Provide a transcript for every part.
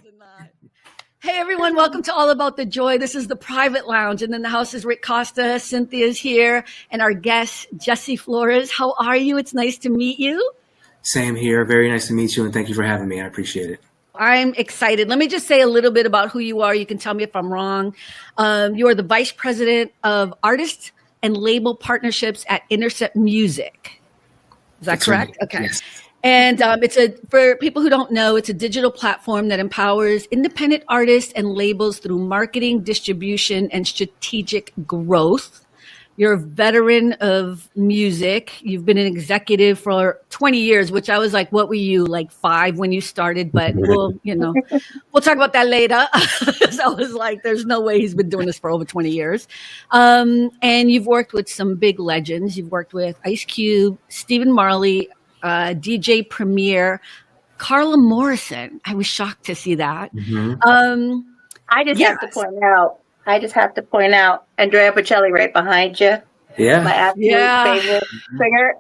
than not. Hey everyone, welcome to All About the Joy. This is the private lounge, and in the house is Rick Costa, Cynthia's here, and our guest, Jesse Flores. How are you? It's nice to meet you. Same here. Very nice to meet you, and thank you for having me. I appreciate it. I'm excited. Let me just say a little bit about who you are. You can tell me if I'm wrong. You are the Vice President of Artist and Label Partnerships at Intercept Music. Is that That's correct? right. Okay. Yes. And for people who don't know, it's a digital platform that empowers independent artists and labels through marketing, distribution, and strategic growth. You're a veteran of music. You've been an executive for 20 years, which I was like, what were you, like 5 when you started? But we'll talk about that later. So I was like, there's no way he's been doing this for over 20 years. And you've worked with some big legends. You've worked with Ice Cube, Stephen Marley, DJ Premier, Carla Morrison. I was shocked to see that. Mm-hmm. I just have to point out Andrea Bocelli right behind you. Yeah. My absolute favorite singer.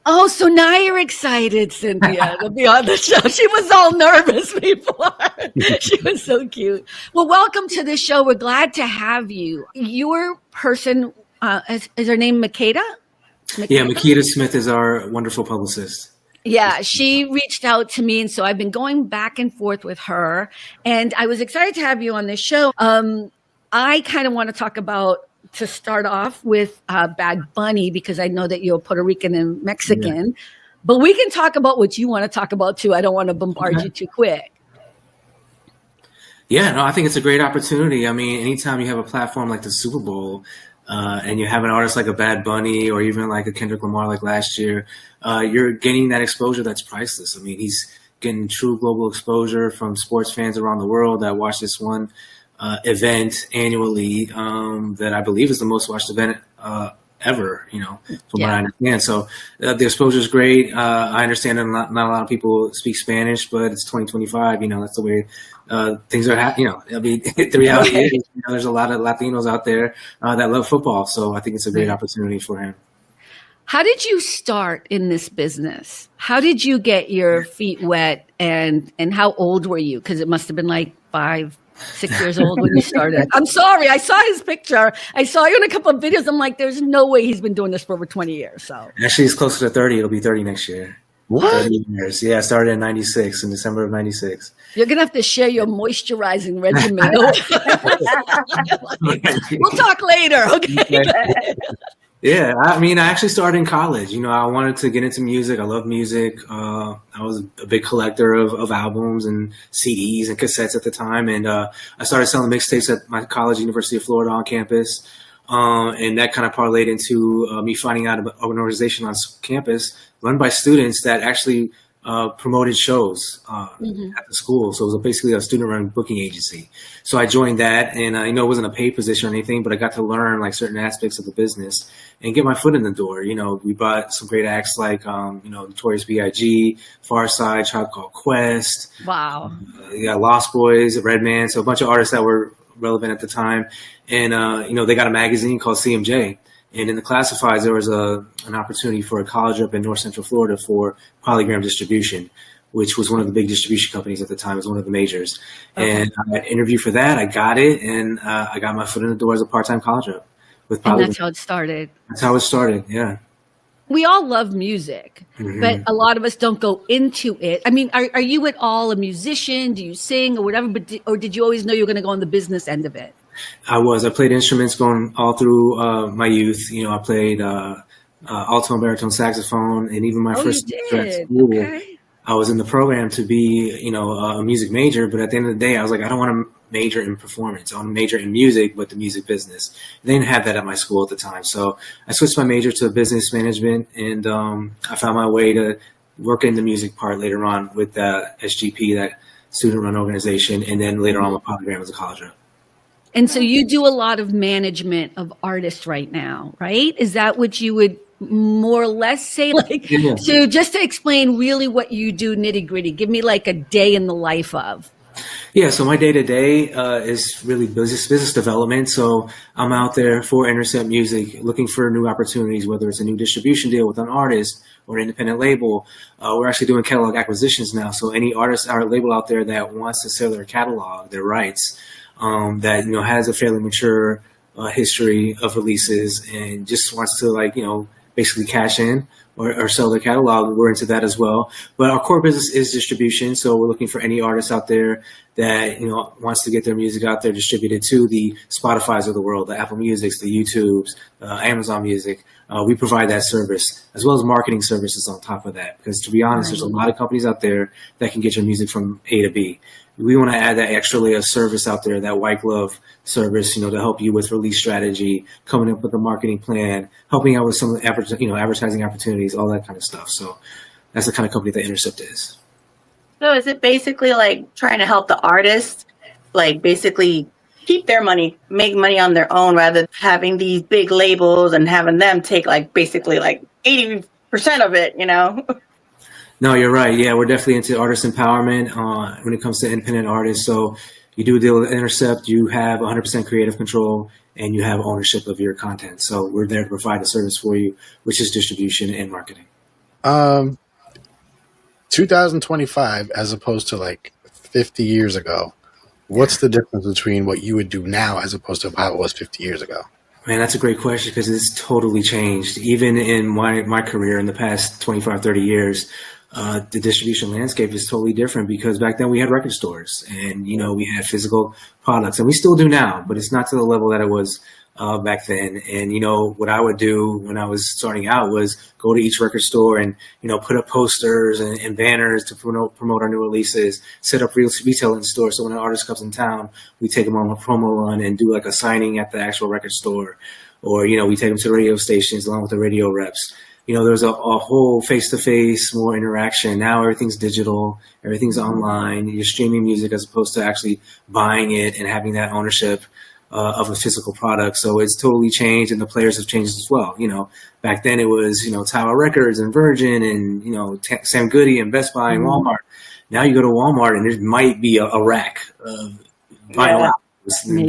Oh, so now you're excited, Cynthia, to be on the show. She was all nervous before. She was so cute. Well, welcome to the show. We're glad to have you. Your person, is her name Makeda? Yeah, Makeda Smith is our wonderful publicist. Yeah, she reached out to me, and so I've been going back and forth with her, and I was excited to have you on this show. I kind of want to talk about, to start off with Bad Bunny, because I know that you're Puerto Rican and Mexican, but we can talk about what you want to talk about too. I don't want to bombard you too quick. Yeah, no, I think it's a great opportunity. I mean, anytime you have a platform like the Super Bowl, and you have an artist like a Bad Bunny or even like a Kendrick Lamar like last year, you're getting that exposure that's priceless. I mean, he's getting true global exposure from sports fans around the world that watch this one event annually that I believe is the most watched event ever, from what I understand. So the exposure is great. I understand that not a lot of people speak Spanish, but it's 2025. That's the way things are happening. I mean, the reality is, there's a lot of Latinos out there that love football. So I think it's a great opportunity for him. How did you start in this business? How did you get your feet wet, and how old were you? Because it must have been like 5, 6 years old when you started. I'm sorry. I saw his picture. I saw you in a couple of videos. I'm like, there's no way he's been doing this for over 20 years. So actually, it's closer to 30. It'll be 30 next year. What? 30 years. Yeah, I started in 96, in December of 96. You're going to have to share your moisturizing regimen. We'll talk later, okay? Yeah, I mean, I actually started in college. I wanted to get into music. I love music. I was a big collector of albums and CDs and cassettes at the time. And I started selling mixtapes at my college, University of Florida, on campus. And that kind of parlayed into me finding out about an organization on campus run by students that actually promoted shows at the school. So it was basically a student-run booking agency. So I joined that, and it wasn't a paid position or anything, but I got to learn like certain aspects of the business and get my foot in the door. We brought some great acts like Notorious B.I.G., Farside, Tribe Called Quest. Wow. You got Lost Boys, Redman, so a bunch of artists that were relevant at the time. And they got a magazine called CMJ. And in the classifieds, there was an opportunity for a college up in North Central Florida for Polygram Distribution, which was one of the big distribution companies at the time. It was one of the majors. Okay. And I interviewed for that. I got it, and I got my foot in the door as a part-time college rep with Polygram. And that's how it started. That's how it started, yeah. We all love music, but a lot of us don't go into it. I mean, are you at all a musician? Do you sing or whatever? Or did you always know you were going to go on the business end of it? I played instruments going all through my youth. I played alto and baritone saxophone, and even my first year at school. Okay. I was in the program to be, a music major, but at the end of the day, I was like, I don't want to major in performance. I want to major in music, but the music business. They didn't have that at my school at the time. So I switched my major to business management, and I found my way to work in the music part later on with SGP, that student-run organization, and then later on with Polygram as a college rep. And so you do a lot of management of artists right now, right? Is that what you would more or less say? So just to explain really what you do nitty gritty, give me like a day in the life of. Yeah, so my day to day is really business development. So I'm out there for Intercept Music, looking for new opportunities, whether it's a new distribution deal with an artist or an independent label. We're actually doing catalog acquisitions now. So any artist or label out there that wants to sell their catalog, their rights, that has a fairly mature history of releases and just wants to basically cash in or sell their catalog, we're into that as well. But our core business is distribution. So we're looking for any artist out there that, wants to get their music out there distributed to the Spotifys of the world, the Apple Musics, the YouTubes, Amazon Music. We provide that service as well as marketing services on top of that. Because to be honest, there's a lot of companies out there that can get your music from A to B. We want to add that extra layer of service out there, that white glove service, to help you with release strategy, coming up with a marketing plan, helping out with some of the advertising opportunities, all that kind of stuff. So that's the kind of company that Intercept is. So is it basically like trying to help the artists, like basically keep their money, make money on their own, rather than having these big labels and having them take basically 80% of it, No, you're right. Yeah, we're definitely into artist empowerment when it comes to independent artists. So you do a deal with Intercept, you have 100% creative control, and you have ownership of your content. So we're there to provide a service for you, which is distribution and marketing. 2025 as opposed to 50 years ago. What's the difference between what you would do now as opposed to how it was 50 years ago? Man, that's a great question because it's totally changed. Even in my career in the past 25, 30 years, the distribution landscape is totally different because back then we had record stores and, we had physical products and we still do now, but it's not to the level that it was back then. And, what I would do when I was starting out was go to each record store and, put up posters and banners to promote our new releases, set up retail in store. So when an artist comes in town, we take them on a promo run and do a signing at the actual record store. Or, we take them to the radio stations along with the radio reps. There's a whole face-to-face, more interaction. Now everything's digital, everything's online. You're streaming music as opposed to actually buying it and having that ownership of a physical product. So it's totally changed, and the players have changed as well. Back then it was, Tower Records and Virgin and, Sam Goody and Best Buy and Walmart. Now you go to Walmart and there might be a rack of vinyl albums. And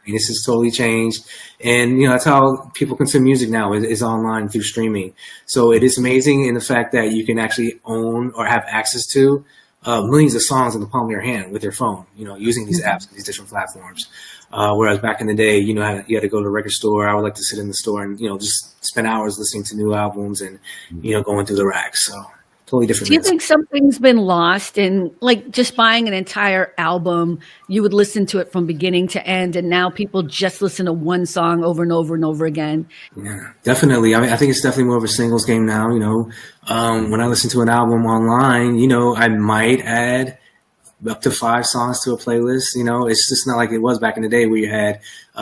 this has totally changed. And, that's how people consume music now is online through streaming. So it is amazing in the fact that you can actually own or have access to millions of songs in the palm of your hand with your phone, using these apps, these different platforms. Whereas back in the day, you had to go to the record store. I would like to sit in the store and, just spend hours listening to new albums and, going through the racks. So totally different. Do you think something's been lost in just buying an entire album? You would listen to it from beginning to end, and now people just listen to one song over and over and over again. Yeah, definitely. I mean, I think it's definitely more of a singles game now. When I listen to an album online, I might add up to 5 songs to a playlist. It's just not like it was back in the day where you had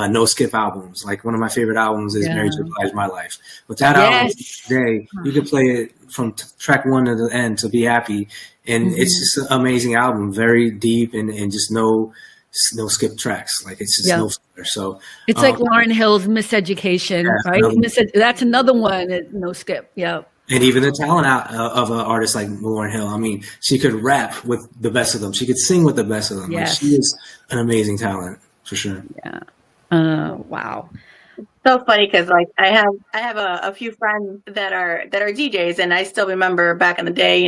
no skip albums. Like one of my favorite albums is Mary J. Blige, My Life. With that album today, you can play it from track 1 to the end to be happy. And it's just an amazing album, very deep and just no skip tracks. It's just no filler. So it's like Lauryn Hill's Miseducation, right? That's another one, no skip. Yeah. And even the talent of an artist like Lauryn Hill, I mean, she could rap with the best of them. She could sing with the best of them. Yes. She is an amazing talent for sure. Yeah. Wow. So funny because I have a few friends that are DJs, and I still remember back in the day,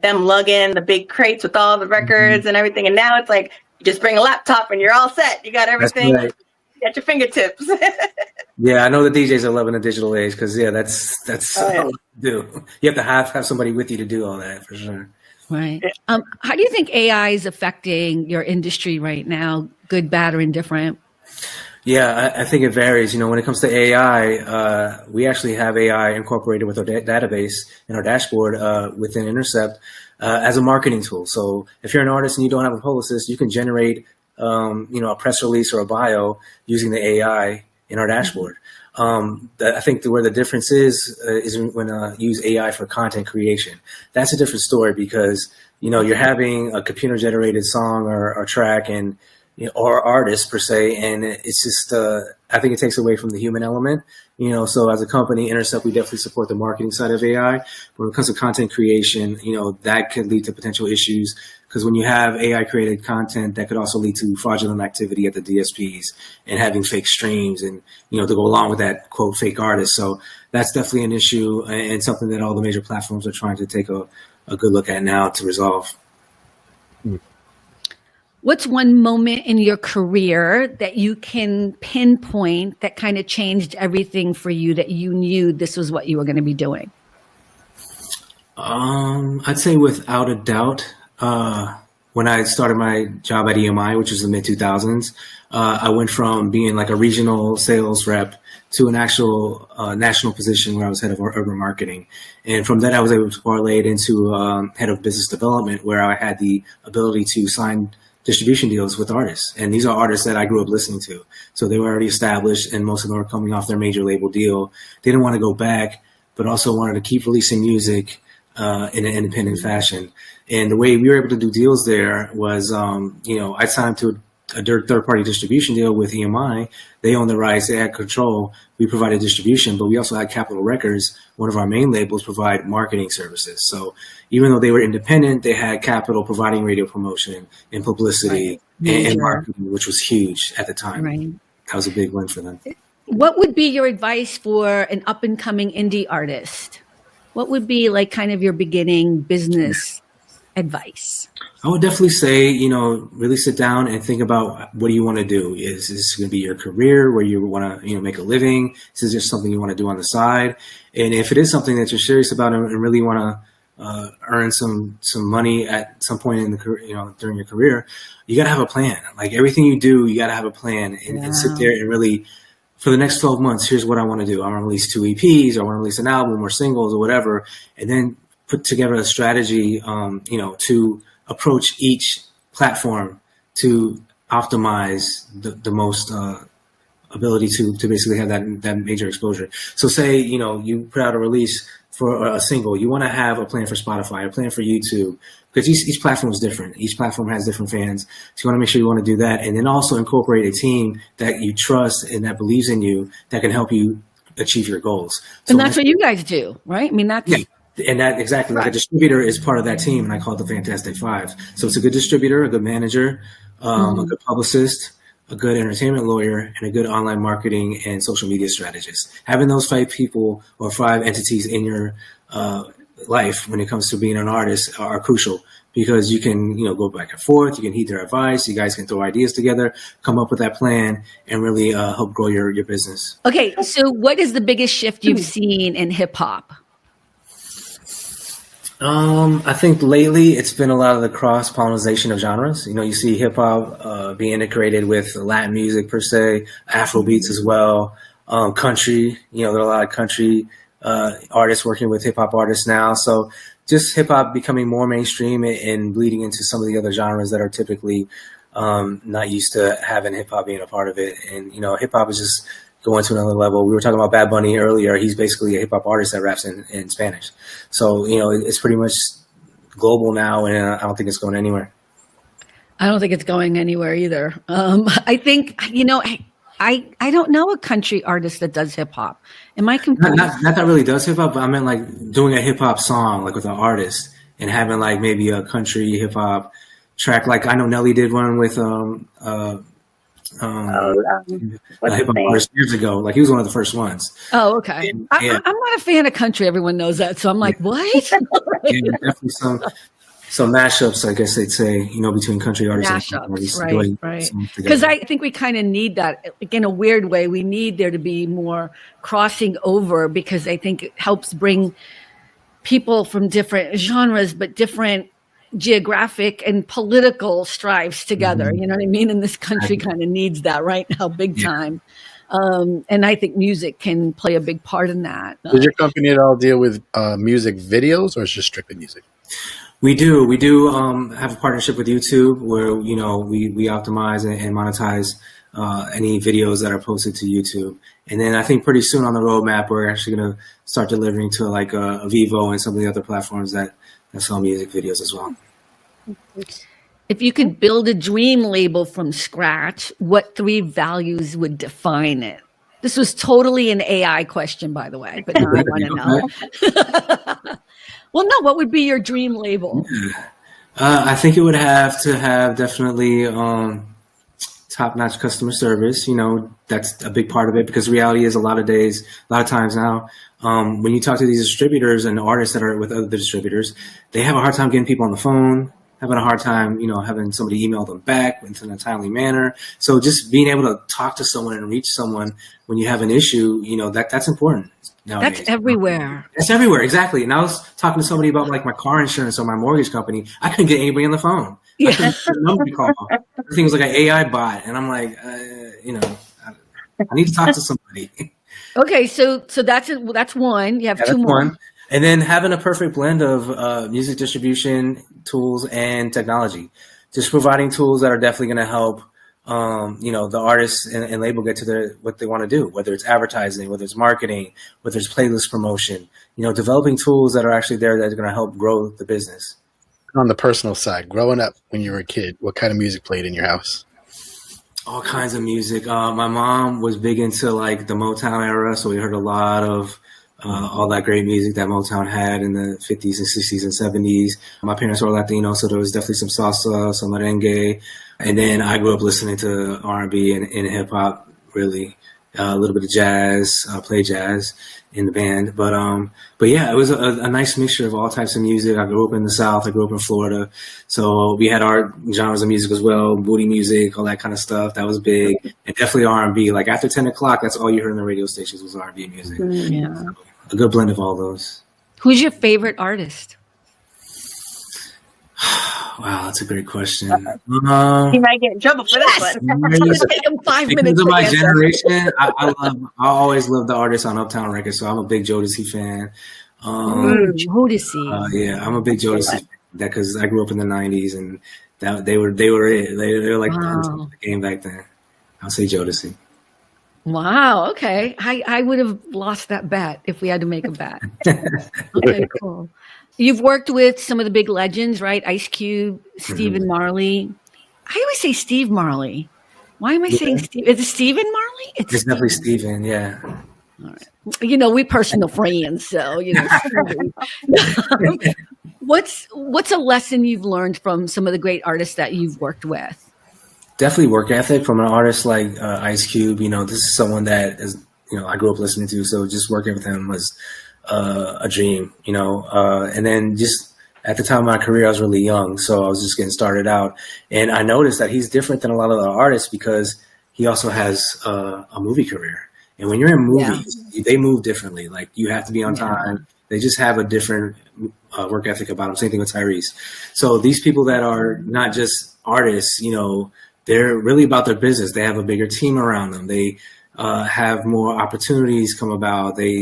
them lugging the big crates with all the records and everything. And now it's like you just bring a laptop and you're all set. You got everything at your fingertips. Yeah, I know the DJs are loving the digital age because that's all you do. You have to have somebody with you to do all that for sure. Right. How do you think AI is affecting your industry right now? Good, bad, or indifferent? Yeah, I think it varies. When it comes to AI, we actually have AI incorporated with our database and our dashboard within Intercept as a marketing tool. So if you're an artist and you don't have a publicist, you can generate, a press release or a bio using the AI in our dashboard. I think where the difference is when you use AI for content creation. That's a different story because, you're having a computer generated song or track and or artists per se. And it's just, I think it takes away from the human element, so as a company, Intercept, we definitely support the marketing side of AI. But when it comes to content creation, that could lead to potential issues, because when you have AI created content, that could also lead to fraudulent activity at the DSPs and having fake streams and, to go along with that, quote, fake artists. So that's definitely an issue and something that all the major platforms are trying to take a good look at now to resolve. What's one moment in your career that you can pinpoint that kind of changed everything for you, that you knew this was what you were going to be doing? I'd say without a doubt, when I started my job at EMI, which was the mid 2000s, I went from being like a regional sales rep to an actual national position where I was head of urban marketing. And from that, I was able to parlay it into head of business development, where I had the ability to sign distribution deals with artists. And these are artists that I grew up listening to. So they were already established, and most of them were coming off their major label deal. They didn't want to go back, but also wanted to keep releasing music in an independent fashion. And the way we were able to do deals there was, I signed to a third-party distribution deal with EMI. They owned the rights, they had control. We provided distribution, but we also had Capitol Records, one of our main labels, provide marketing services. So even though they were independent, they had Capitol providing radio promotion and publicity and marketing, which was huge at the time. Right. That was a big win for them. What would be your advice for an up-and-coming indie artist? What would be like kind of your beginning business advice? I would definitely say, really sit down and think about, what do you want to do? Is this going to be your career where you want to, make a living? Is this just something you want to do on the side? And if it is something that you're serious about and really want to earn some money at some point in the during your career, you got to have a plan. Like everything you do, you got to have a plan and sit there and really, for the next 12 months, here's what I want to do. I want to release 2 EPs, or I want to release an album or singles or whatever, and then put together a strategy, to approach each platform to optimize the most ability to basically have that major exposure. So say, you put out a release for a single, you want to have a plan for Spotify, a plan for YouTube, because each platform is different. Each platform has different fans. So you want to make sure you want to do that. And then also incorporate a team that you trust and that believes in you, that can help you achieve your goals. And that's what you guys do, right? I mean, that's... Yeah. And that exactly, like a distributor is part of that team, and I call it the Fantastic Five. So it's a good distributor, a good manager, a good publicist, a good entertainment lawyer, and a good online marketing and social media strategist. Having those 5 people or 5 entities in your life when it comes to being an artist are crucial, because you can, go back and forth. You can heed their advice. You guys can throw ideas together, come up with that plan, and really help grow your business. Okay, so what is the biggest shift you've seen in hip hop? I think lately it's been a lot of the cross-pollination of genres. You see hip hop being integrated with Latin music per se, Afrobeats as well, country. There are a lot of country artists working with hip hop artists now. So just hip hop becoming more mainstream and bleeding into some of the other genres that are typically not used to having hip hop being a part of it. And hip hop is just going to another level. We were talking about Bad Bunny earlier. He's basically a hip hop artist that raps in Spanish. So, it's pretty much global now, and I don't think it's going anywhere. I don't think it's going anywhere either. I think, I don't know a country artist that does hip hop. Am I confused? Not that really does hip hop, but I meant like doing a hip hop song, like with an artist, and having like maybe a country hip hop track. Like I know Nelly did one with, hip hop artist years ago. Like he was one of the first ones. Oh, okay. And, I'm not a fan of country. Everyone knows that, so I'm like, what? Definitely some mashups, I guess they'd say, between country artists mashups, and artists. Right. Because I think we kind of need that. Like, in a weird way, we need there to be more crossing over, because I think it helps bring people from different genres, but different geographic and political strives together. You know what I mean? And this country kind of needs that right now, big time. And I think music can play a big part in that. Does your company at all deal with music videos, or is it just strictly music? We do have a partnership with YouTube where, we optimize and monetize any videos that are posted to YouTube. And then I think pretty soon on the roadmap, we're actually going to start delivering to like a Vivo and some of the other platforms that sell music videos as well. If you could build a dream label from scratch, what 3 values would define it? This was totally an AI question, by the way, but now I want to know. Well, no, what would be your dream label? I think it would have to have definitely top-notch customer service. That's a big part of it, because reality is a lot of times now, when you talk to these distributors and artists that are with other distributors, they have a hard time getting people on the phone, having a hard time, having somebody email them back in a timely manner. So just being able to talk to someone and reach someone when you have an issue, that's important nowadays. That's everywhere. That's everywhere, exactly. And I was talking to somebody about like my car insurance or my mortgage company. I couldn't get anybody on the phone. Yeah. I couldn't get a number to call. Everything was like an AI bot, and I'm like, I need to talk to somebody. Okay, so that's one. You have 2 more. One. And then having a perfect blend of music distribution tools and technology, just providing tools that are definitely going to help, the artists and label get to what they want to do, whether it's advertising, whether it's marketing, whether it's playlist promotion, developing tools that are actually there that are going to help grow the business. On the personal side, growing up when you were a kid, what kind of music played in your house? All kinds of music. My mom was big into like the Motown era, so we heard a lot of all that great music that Motown had in the 50s and 60s and 70s. My parents were Latino, so there was definitely some salsa, some merengue. And then I grew up listening to R&B and hip hop, really. A little bit of jazz, play jazz in the band. But yeah, it was a nice mixture of all types of music. I grew up in the South. I grew up in Florida. So we had our genres of music as well, booty music, all that kind of stuff. That was big. And definitely R&B. Like after 10 o'clock, that's all you heard in the radio stations was R&B music. Yeah. So a good blend of all those. Who's your favorite artist? Wow, that's a great question. You might get in trouble for this one. It's taken 5 minutes. Because of my generation, I always loved the artists on Uptown Records, so I'm a big Jodeci fan. Jodeci. Yeah, I'm a big Jodeci fan because I grew up in the '90s, and they were it. They were like the game back then. I'll say Jodeci. Wow. Okay. I would have lost that bet if we had to make a bet. Okay. Cool. You've worked with some of the big legends, right? Ice Cube, Stephen Marley. I always say Steve Marley. Why am I saying Steve? Is it Stephen Marley? It's definitely Stephen, yeah. All right. We personal friends, so what's a lesson you've learned from some of the great artists that you've worked with? Definitely work ethic from an artist like Ice Cube. This is someone that is, I grew up listening to, so just working with him was a dream, and then just at the time of my career, I was really young. So I was just getting started out, and I noticed that he's different than a lot of the artists because he also has a movie career. And when you're in movies, they move differently. Like you have to be on time. They just have a different work ethic about them. Same thing with Tyrese. So these people that are not just artists, they're really about their business. They have a bigger team around them. They have more opportunities come about. They,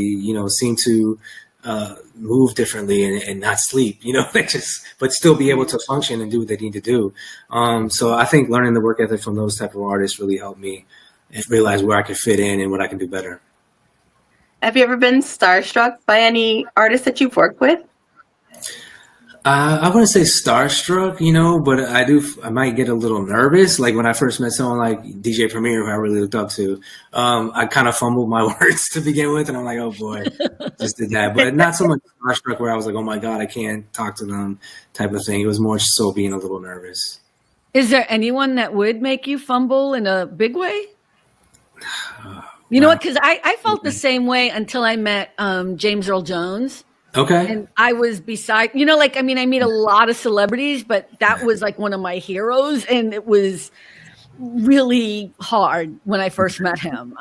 seem to move differently and not sleep, but still be able to function and do what they need to do. So I think learning the work ethic from those type of artists really helped me realize where I could fit in and what I can do better. Have you ever been starstruck by any artists that you've worked with? I wouldn't say starstruck, but I might get a little nervous. Like when I first met someone like DJ Premier, who I really looked up to, I kind of fumbled my words to begin with. And I'm like, oh boy, just did that. But not so much starstruck where I was like, oh my God, I can't talk to them type of thing. It was more so being a little nervous. Is there anyone that would make you fumble in a big way? You know what? Because I felt the same way until I met James Earl Jones. Okay. And I was beside, I meet a lot of celebrities, but that was like one of my heroes. And it was really hard when I first met him.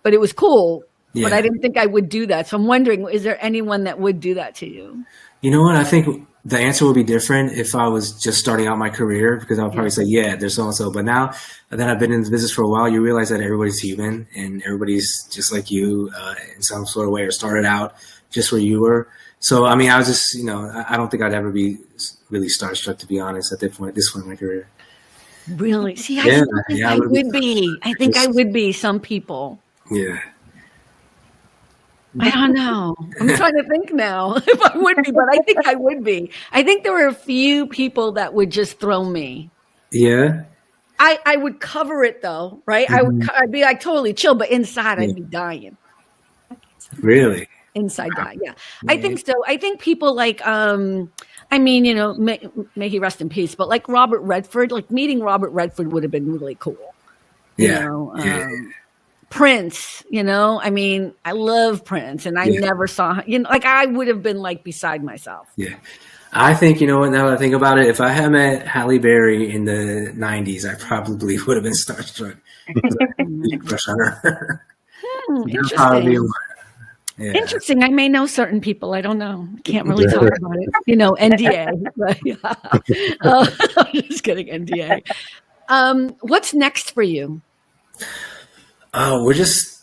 But it was cool. Yeah. But I didn't think I would do that. So I'm wondering, is there anyone that would do that to you? You know what? I think the answer would be different if I was just starting out my career, because I would probably say, yeah, there's so-and-so. But now that I've been in the business for a while, you realize that everybody's human and everybody's just like you in some sort of way, or started out just where you were. So, I was just, I don't think I'd ever be really starstruck, to be honest, at this point in my career. Really? See, I think I would be. I think I would be some people. Yeah. I don't know. I'm trying to think now if I would be, but I think I would be. I think there were a few people that would just throw me. Yeah. I would cover it though, right? I'd be like totally chill, but inside I'd be dying. Really? Inside die, yeah. I think so. I think people like, I mean, you know, may he rest in peace, but like Robert Redford, like meeting Robert Redford would have been really cool. Yeah. You know, Prince, you know, I mean, I love Prince and I never saw him, you know, like I would have been like beside myself. Yeah. I think, you know what, now that I think about it, if I had met Halle Berry in the 90s, I probably would have been starstruck. Crush on her. Interesting. Yeah. Interesting. I may know certain people. I don't know. Can't really talk about it. You know, NDA. But, I'm just kidding, NDA. What's next for you? We're just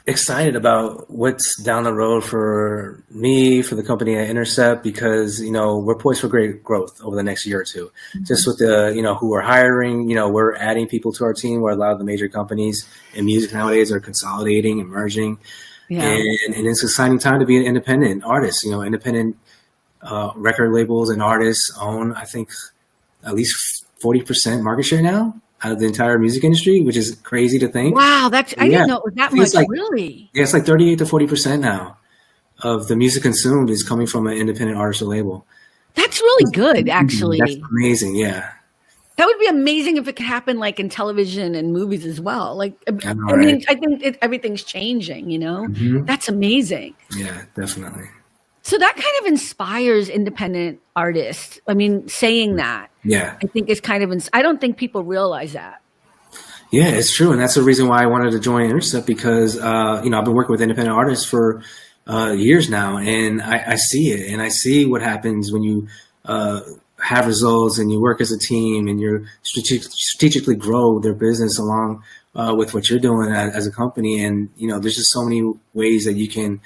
excited about what's down the road for me, for the company at Intercept, because, you know, we're poised for great growth over the next year or two. Mm-hmm. Just with the, you know, who we're hiring, you know, we're adding people to our team where a lot of the major companies in music nowadays are consolidating and merging. Yeah. And it's an exciting time to be an independent artist. You know, independent record labels and artists own, I think, at least 40% market share now out of the entire music industry, which is crazy to think. Wow, that's I didn't know it was that much, like, really. Yeah, it's like 38 to 40% now of the music consumed is coming from an independent artist or label. That's really good, actually. That's amazing, yeah. That would be amazing if it could happen like in television and movies as well. Like, I mean, I think everything's changing, you know? Mm-hmm. That's amazing. Yeah, definitely. So that kind of inspires independent artists. I mean, saying that, I think is kind of, I don't think people realize that. Yeah, it's true. And that's the reason why I wanted to join Intercept because, you know, I've been working with independent artists for years now, and I see it. And I see what happens when you have results and you work as a team and you strategically grow their business along with what you're doing as a company. And, you know, there's just so many ways that you can,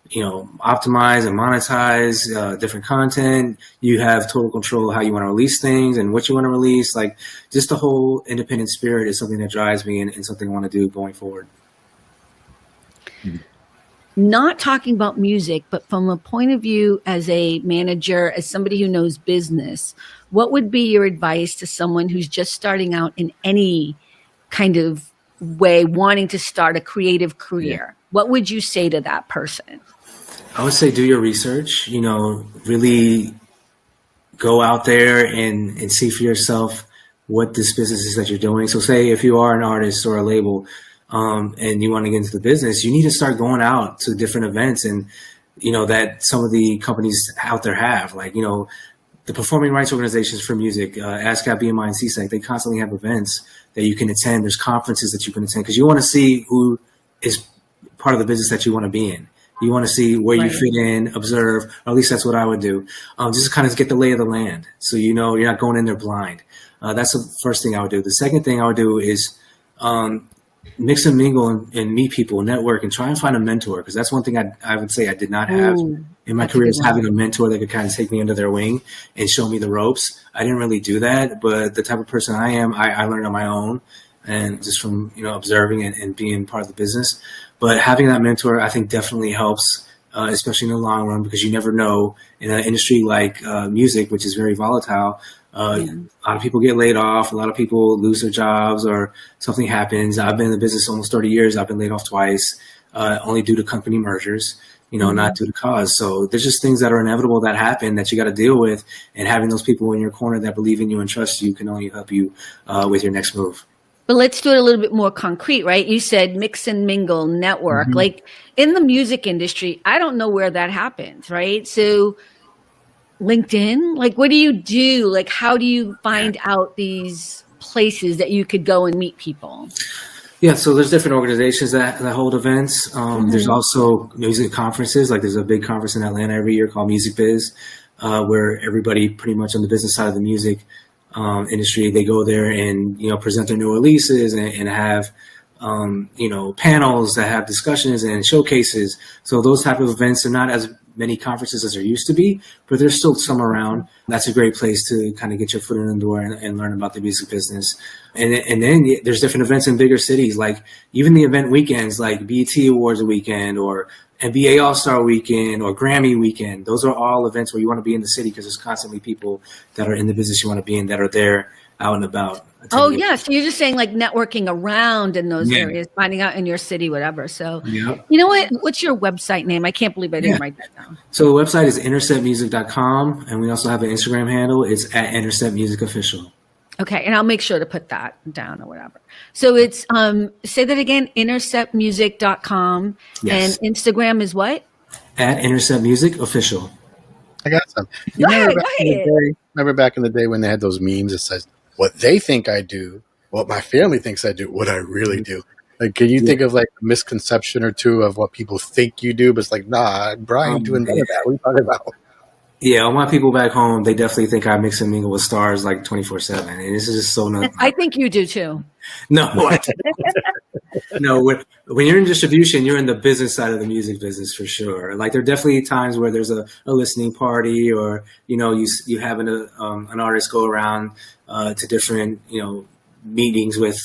you know, optimize and monetize different content. You have total control of how you want to release things and what you want to release. Like, just the whole independent spirit is something that drives me and something I want to do going forward. Not talking about music, but from a point of view as a manager, as somebody who knows business, what would be your advice to someone who's just starting out in any kind of way, wanting to start a creative career? What would you say to that person? I would say do your research, you know, really go out there and see for yourself what this business is that you're doing. So say if you are an artist or a label and you want to get into the business, you need to start going out to different events and, you know, that some of the companies out there have, like, you know, the performing rights organizations for music, ASCAP, BMI, and CSEC, they constantly have events that you can attend. There's conferences that you can attend because you want to see who is part of the business that you want to be in. You want to see where you fit in, observe, or at least that's what I would do. Just to kind of get the lay of the land. So, you know, you're not going in there blind. That's the first thing I would do. The second thing I would do is mix and mingle and meet people, network, and try and find a mentor. Because that's one thing I would say I did not have in my career, is having a mentor that could kind of take me under their wing and show me the ropes. I didn't really do that, but the type of person I am, I learned on my own and just from, you know, observing and being part of the business. But having that mentor, I think, definitely helps, especially in the long run, because you never know in an industry like music, which is very volatile. A lot of people get laid off. A lot of people lose their jobs or something happens. I've been in the business almost 30 years. I've been laid off twice, only due to company mergers, you know, not due to cause. So there's just things that are inevitable that happen that you got to deal with. And having those people in your corner that believe in you and trust you can only help you with your next move. But let's do it a little bit more concrete, right? You said mix and mingle, network. Like in the music industry, I don't know where that happens, right? So LinkedIn, like what do you do? Like how do you find out these places that you could go and meet people? Yeah, so there's different organizations that hold events. There's also music conferences. Like there's a big conference in Atlanta every year called Music Biz, where everybody pretty much on the business side of the music industry, they go there and, you know, present their new releases and have, you know, panels that have discussions and showcases. So those type of events are not as many conferences as there used to be, but there's still some around. That's a great place to kind of get your foot in the door and learn about the music business. And then there's different events in bigger cities, like even the event weekends, like BET Awards a weekend or NBA All-Star Weekend or Grammy Weekend. Those are all events where you want to be in the city because there's constantly people that are in the business you want to be in that are there out and about. Oh, yeah. So you're just saying like networking around in those areas, finding out in your city, whatever. So, you know what? What's your website name? I can't believe I didn't write that down. So the website is interceptmusic.com, and we also have an Instagram handle. It's at Intercept Music Official. Okay. And I'll make sure to put that down or whatever. So it's, say that again, interceptmusic.com. Yes. And Instagram is what? At Intercept Music Official. I got some. Remember back in the day when they had those memes that says, what they think I do, what my family thinks I do, what I really do. Like, can you think of like a misconception or two of what people think you do? But it's like, nah, Brian doing none of that. What are you talking about? Yeah, all my people back home, they definitely think I mix and mingle with stars like 24/7. And this is just so nuts. I think you do too. No, no. When you're in distribution, you're in the business side of the music business for sure. Like there are definitely times where there's a listening party, or you having an artist go around to different meetings with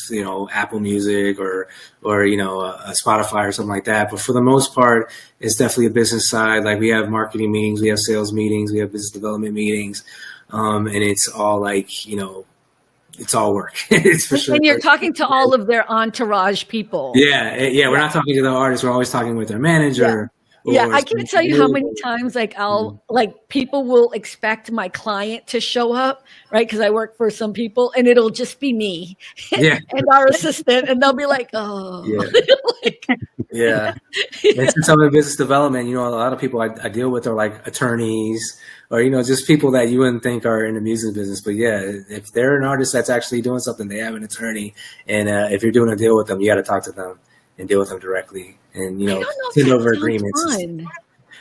Apple Music or a Spotify or something like that. But for the most part, it's definitely a business side. Like we have marketing meetings, we have sales meetings, we have business development meetings, and it's all like it's all work. It's for sure. And you're talking to all of their entourage people. Yeah. We're not talking to the artists. We're always talking with their manager. Yeah, I can't tell you how many times people will expect my client to show up, right? Because I work for some people, and it'll just be me and our assistant, and they'll be like, "Oh, yeah." And since I'm in business development, a lot of people I deal with are like attorneys or just people that you wouldn't think are in the music business. But if they're an artist that's actually doing something, they have an attorney, and if you're doing a deal with them, you got to talk to them and deal with them directly. And send over agreements.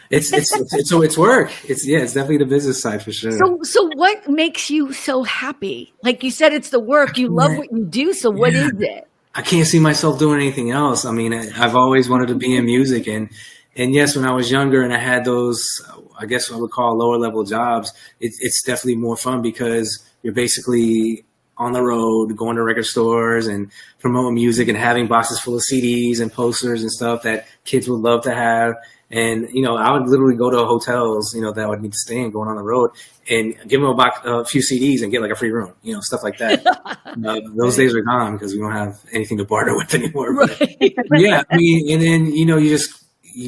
It's work. It's definitely the business side for sure. So what makes you so happy? Like you said, it's the work. You love what you do. So what is it? I can't see myself doing anything else. I mean, I've always wanted to be in music, and yes, when I was younger and I had those, I guess what I would call lower level jobs, it's definitely more fun because you're basically on the road, going to record stores and promoting music and having boxes full of CDs and posters and stuff that kids would love to have. And, I would literally go to hotels, that I would need to stay in going on the road and give them a few CDs and get like a free room, stuff like that. Those days are gone because we don't have anything to barter with anymore. But, yeah. I mean, and then, it's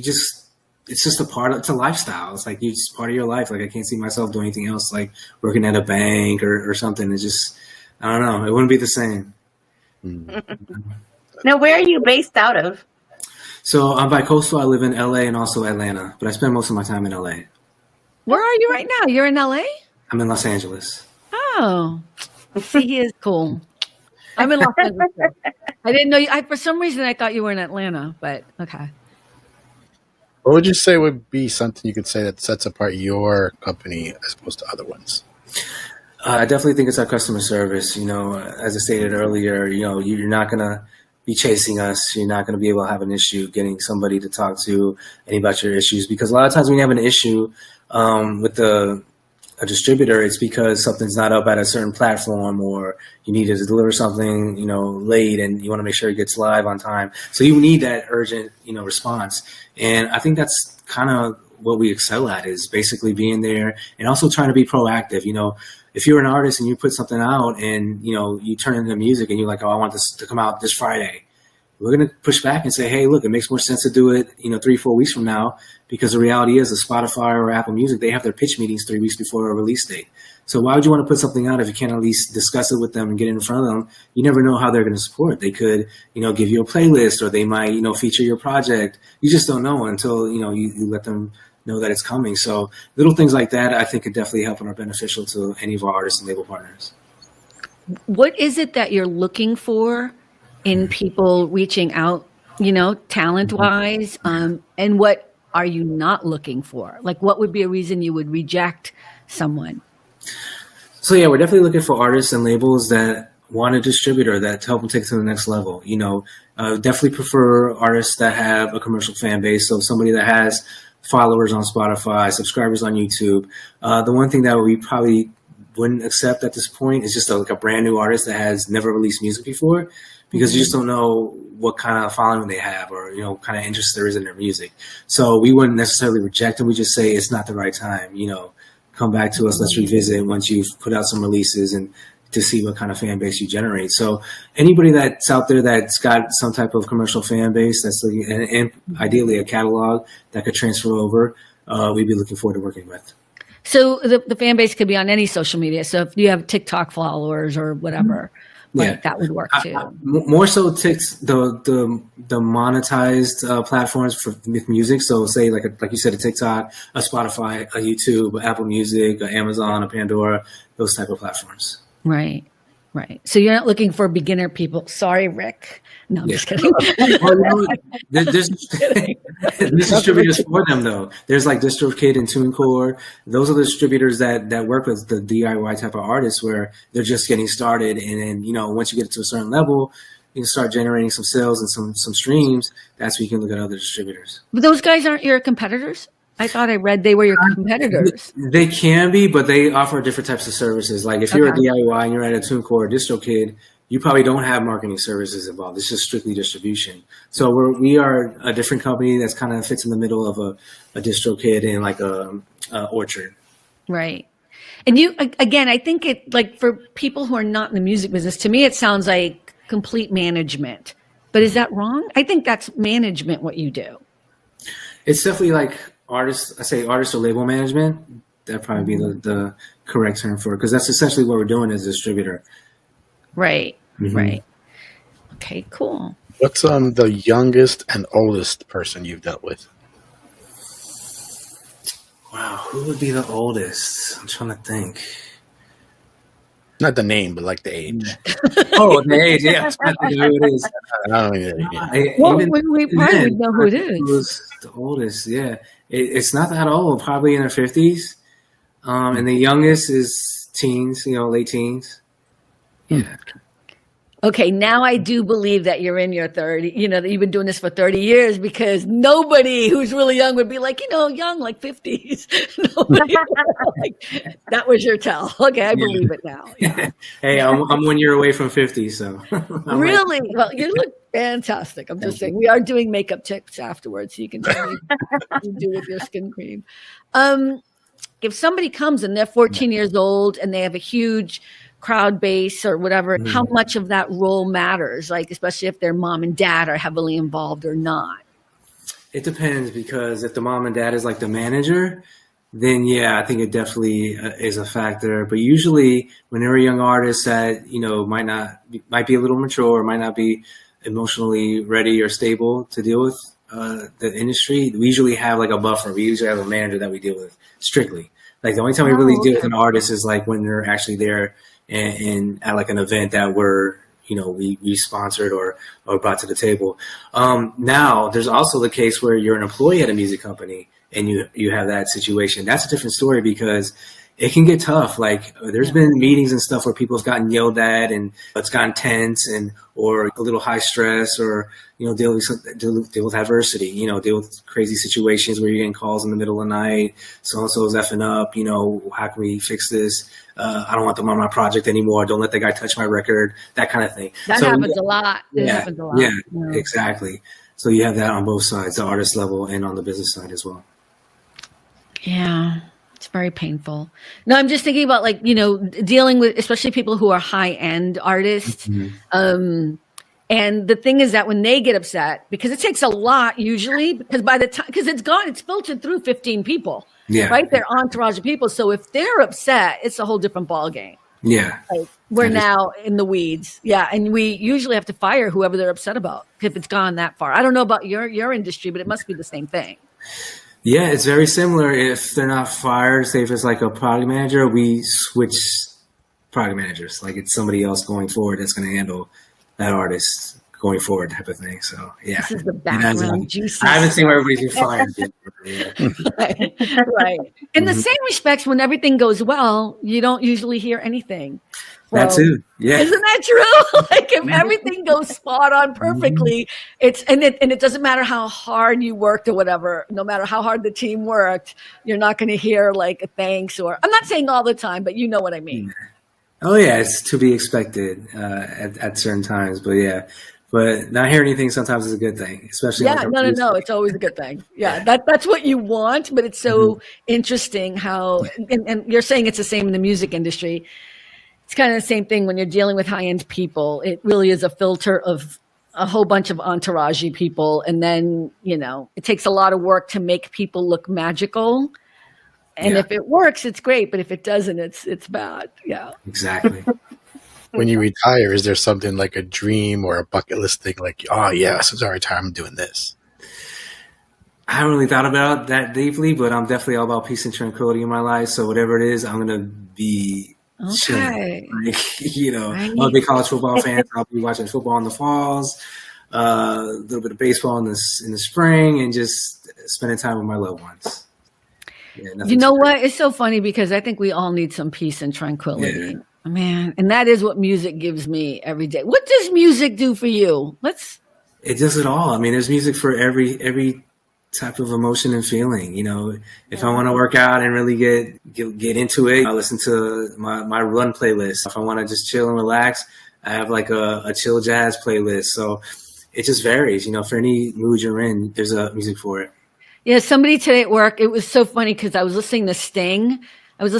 just it's a lifestyle. It's like it's part of your life. Like I can't see myself doing anything else, like working at a bank or something. It's just, I don't know. It wouldn't be the same. Now, where are you based out of? So I'm bi-coastal. I live in LA and also Atlanta, but I spend most of my time in LA. Where are you right now? You're in LA? I'm in Los Angeles. Oh, see, he is cool. I'm in Los Angeles. I didn't know you. For some reason, I thought you were in Atlanta, but okay. What would you say would be something you could say that sets apart your company as opposed to other ones? I definitely think it's our customer service. As I stated earlier, you're not going to be chasing us. You're not going to be able to have an issue getting somebody to talk to any about your issues, because a lot of times when you have an issue with a distributor, it's because something's not up at a certain platform, or you need to deliver something, late, and you want to make sure it gets live on time. So you need that urgent, response. And I think that's kind of what we excel at, is basically being there and also trying to be proactive. If you're an artist and you put something out and, you turn into music and you're like, oh, I want this to come out this Friday, we're going to push back and say, hey, look, it makes more sense to do it, 3-4 weeks from now, because the reality is the Spotify or Apple Music, they have their pitch meetings 3 weeks before a release date. So why would you want to put something out if you can't at least discuss it with them and get in front of them? You never know how they're going to support. They could, give you a playlist, or they might, feature your project. You just don't know until, you let them know that it's coming. So little things like that, I think, could definitely help and are beneficial to any of our artists and label partners. What is it that you're looking for in people reaching out, talent wise? And what are you not looking for? Like, what would be a reason you would reject someone? So yeah, we're definitely looking for artists and labels that want a distributor that help them take it to the next level. Definitely prefer artists that have a commercial fan base. So somebody that has followers on Spotify, subscribers on YouTube. The one thing that we probably wouldn't accept at this point is just like a brand new artist that has never released music before, because you just don't know what kind of following they have or, kind of interest there is in their music. So we wouldn't necessarily reject them. We just say it's not the right time, come back to us. Let's revisit once you've put out some releases and to see what kind of fan base you generate. So anybody that's out there that's got some type of commercial fan base that's and ideally a catalog that could transfer over, we'd be looking forward to working with. So the fan base could be on any social media. So if you have TikTok followers or whatever, that would work too. More so the monetized platforms with music. So say like you said, a TikTok, a Spotify, a YouTube, Apple Music, a Amazon, a Pandora, those type of platforms. Right. So you're not looking for beginner people. Sorry, Rick. No, I'm just kidding. There's distributors for them though. There's like DistroKid and TuneCore. Those are the distributors that work with the DIY type of artists where they're just getting started. And then, once you get to a certain level, you can start generating some sales and some streams. That's when you can look at other distributors. But those guys aren't your competitors? I thought I read they were your competitors. They can be, but they offer different types of services. Like if you're a DIY and you're at a TuneCore or DistroKid, you probably don't have marketing services involved. It's just strictly distribution. So we are a different company that's kind of fits in the middle of a DistroKid and like a Orchard. Right. And again, I think it like for people who are not in the music business, to me, it sounds like complete management. But is that wrong? I think that's management what you do. It's definitely like artist or label management. That'd probably be the correct term for it, because that's essentially what we're doing as a distributor. Right. Right. Okay, cool. What's the youngest and oldest person you've dealt with? Wow, who would be the oldest? I'm trying to think. Not the name, but like the age. Oh, the age, yeah. I think who it is. We probably know who it is. Who's the oldest, yeah. It's not that old, probably in their 50s. And the youngest is teens, late teens. Yeah. Okay, now I do believe that you're in your 30, that you've been doing this for 30 years, because nobody who's really young would be like, young, like 50s. That was your tell. Okay, I believe it now. Yeah. Hey, I'm 1 year away from 50, so. Really? Well, you look fantastic. I'm just saying, we are doing makeup tips afterwards, so you can tell me what you do with your skin cream. If somebody comes and they're 14 years old and they have a huge crowd base or whatever, how much of that role matters, like especially if their mom and dad are heavily involved or not? It depends, because if the mom and dad is like the manager, then I think it definitely is a factor. But usually when they're a young artist that, might be a little mature or might not be emotionally ready or stable to deal with the industry, we usually have like a buffer. We usually have a manager that we deal with strictly. Like the only time we really deal with an artist is like when they're actually there and at like an event that we sponsored or brought to the table. Now there's also the case where you're an employee at a music company and you have that situation. That's a different story, because it can get tough. Like there's been meetings and stuff where people have gotten yelled at and it's gotten tense or a little high stress, or, deal with adversity, deal with crazy situations where you're getting calls in the middle of the night. So-and-so is effing up, how can we fix this? I don't want them on my project anymore. Don't let that guy touch my record, that kind of thing. That happens a lot. It happens a lot. Yeah, exactly. So you have that on both sides, the artist level and on the business side as well. Yeah. It's very painful. No, I'm just thinking about dealing with especially people who are high-end artists. And the thing is that when they get upset, because it takes a lot usually, because by the time, because it's filtered through 15 people, right? Their entourage of people. So if they're upset, it's a whole different ballgame. Yeah. We're now in the weeds. Yeah. And we usually have to fire whoever they're upset about if it's gone that far. I don't know about your industry, but it must be the same thing. Yeah, it's very similar. If they're not fired, say if it's like a product manager, we switch product managers. Like it's somebody else going forward that's going to handle that artist going forward type of thing. So, yeah. This is the background juicy. I haven't seen where everybody's been fired. Right. In the same respects, when everything goes well, you don't usually hear anything. That too. Yeah. Isn't that true? Like if everything goes spot on perfectly, it doesn't matter how hard you worked or whatever, no matter how hard the team worked, you're not going to hear like a thanks, or I'm not saying all the time, but you know what I mean. Oh yeah, it's to be expected at certain times, but yeah, but not hear anything sometimes is a good thing, especially Yeah, no. It's always a good thing. Yeah, that's what you want, but it's so interesting how, and you're saying it's the same in the music industry. It's kind of the same thing when you're dealing with high-end people. It really is a filter of a whole bunch of entourage people. And then, it takes a lot of work to make people look magical. And if it works, it's great. But if it doesn't, it's bad. Yeah, exactly. When you retire, is there something like a dream or a bucket list thing like, oh, yeah, since I retire, I'm doing this? I haven't really thought about that deeply, but I'm definitely all about peace and tranquility in my life. So whatever it is, I'm going to be chilling. Like, I'm a big college football fan. So I'll be watching football in the falls, a little bit of baseball in the spring, and just spending time with my loved ones. Yeah, you know what? It's so funny because I think we all need some peace and tranquility. Yeah. Man, and that is what music gives me every day. What does music do for you? It does it all. I mean, there's music for every type of emotion and feeling. If I want to work out and really get into it, I listen to my run playlist. If I want to just chill and relax, I have like a chill jazz playlist. So it just varies. For any mood you're in, there's a music for it. Yeah, somebody today at work, it was so funny because I was listening to Sting. I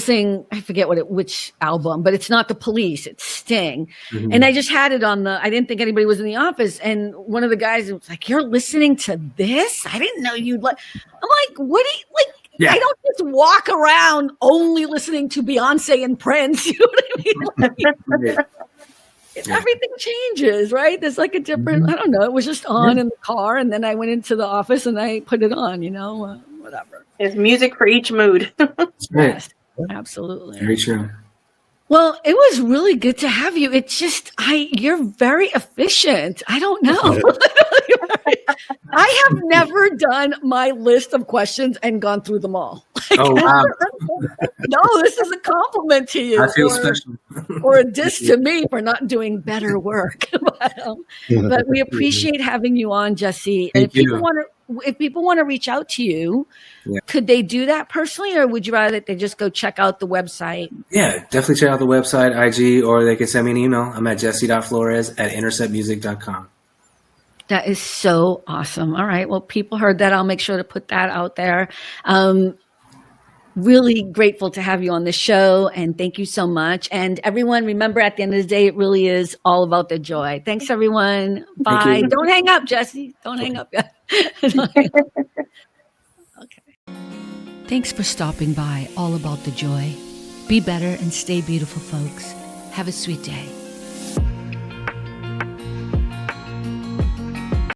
forget which album, but it's not The Police, it's Sting. Mm-hmm. And I just had it I didn't think anybody was in the office. And one of the guys was like, "You're listening to this? I didn't know you'd like." I'm like, "What do you like?" Yeah. I don't just walk around only listening to Beyonce and Prince. You know what I mean? Everything changes, right? There's like a different, I don't know. It was just on in the car. And then I went into the office and I put it on, whatever. There's music for each mood. Yes. Absolutely. Very true. Well, it was really good to have you. It's just, you're very efficient. I don't know. I have never done my list of questions and gone through them all. Oh, wow. No, this is a compliment to you. I feel special. Or a diss to me for not doing better work. But we appreciate having you on, Jesse. Thank you. If people want to reach out to you, could they do that personally, or would you rather that they just go check out the website? Yeah, definitely check out the website, IG, or they can send me an email. I'm at jesse.flores@interceptmusic.com. That is so awesome. All right. Well, people heard that. I'll make sure to put that out there. Really grateful to have you on the show, and thank you so much. And everyone, remember, at the end of the day, it really is all about the joy. Thanks, everyone. Bye. Don't hang up, Jesse. Don't hang up yet. Okay. Thanks for stopping by. All about the joy. Be better and stay beautiful, folks. Have a sweet day.